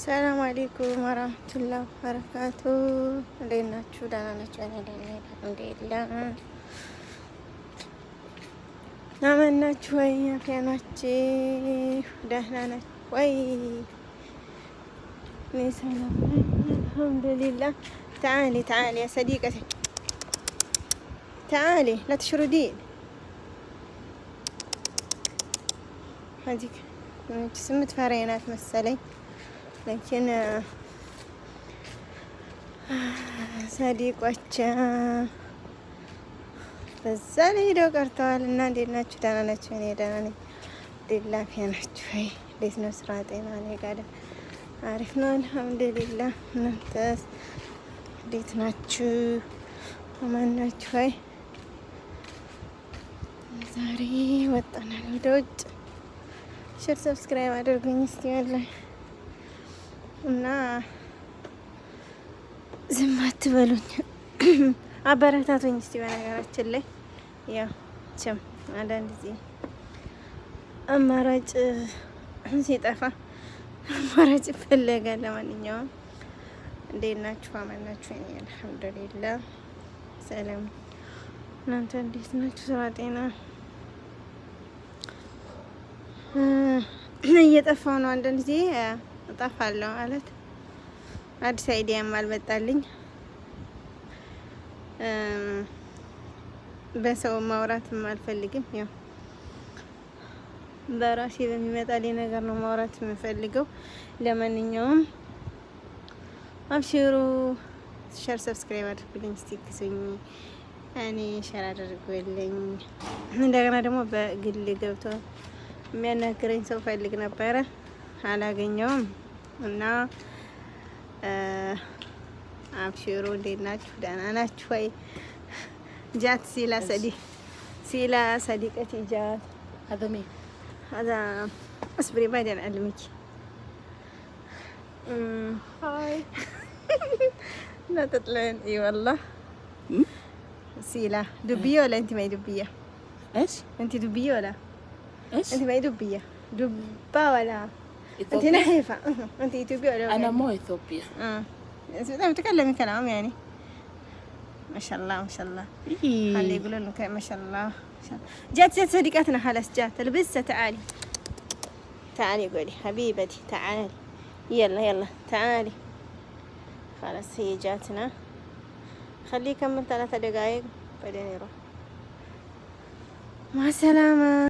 ሰላም አለይኩም ወራህመቱላሂ ወበረካቱ። እንዴት ናችሁ? ደህና ናችሁ? እኔ ደህና ነኝ አልሐምዱሊላህ። አማን ናችሁ ወይ? አፍያ ናችሁ? ደህና ናችሁ ወይ? እኔ ሰላም ነኝ አልሐምዱሊላህ። تعالي تعالي يا صديقتي تعالي لا تشردين. هذيك سمت فرينات መሰለኝ لكن ሰዲቆች በዛ ላይ ሄደው ቀርተዋል። እና እንዴት ናችሁ? ደህና ናችሁ? እኔ ደህና ነኝ አልሐምዱሊላህ። ናችሁ ወይ? እንዴት ነው ስራ ጤና? እኔ ጋር አሪፍ ነው አልሐምዱሊላህ። እናንተስ እንዴት ናችሁ? አማን ናችሁ ወይ? ዛሬ ወጣናል ወደ ውጭ። ሼር ሰብስክራይብ አድርጉኝ እስቲ ወላሂ እና ዝም አትበሉኝ፣ አበረታቱኝ እስቲ። በነገራችን ላይ ያው ቸም አንዳንድ ጊዜ አማራጭ ሲጠፋ አማራጭ ይፈለጋል። ለማንኛውም እንዴት ናችሁ? አማን ናችሁ? እኔ አልሐምዱሊላህ ሰላም። እናንተ እንዴት ናችሁ? ስራ ጤና? እየጠፋው ነው አንዳንድ ጊዜ እጠፋለሁ ማለት አዲስ አይዲያም አልመጣልኝ። በሰው ማውራትም አልፈልግም። ያው በራሴ በሚመጣልኝ ነገር ነው ማውራት የምፈልገው። ለማንኛውም አብሽሩ፣ ሸር ሰብስክራይብ አድርጉልኝ እስቲ ክሱኝ። እኔ ሸር አድርጉልኝ። እንደገና ደግሞ በግል ገብቶ የሚያናግረኝ ሰው ፈልግ ነበረ አላገኘውም። እና አብሽሩ፣ እንዴት ናችሁ? ደህና ናችሁ ወይ? ጃት ሲላ صديقتي جات هذا مين؟ هذا اصبري بعدين اعلمك. هاي لا تطلعين. اي والله سيلا دبية ولا انت ما هي دبية؟ ايش؟ انت دبية ولا ايش؟ انت ما هي دبية دبة ولا انت إثيوبيا؟ نحيفة. انت اثيوبية ولا انا مو اثيوبيا. تكلمي كلام يعني ما شاء الله ما شاء الله. إيه. خلي يقولون لك ما شاء الله ما شاء الله. جات صديقتنا خلاص جات لبسة. تعالي تعالي قولي حبيبتي تعالي يلا يلا تعالي. خلاص هي جاتنا. خليه يكمل 3 دقايق بعدين يروح. مع السلامة.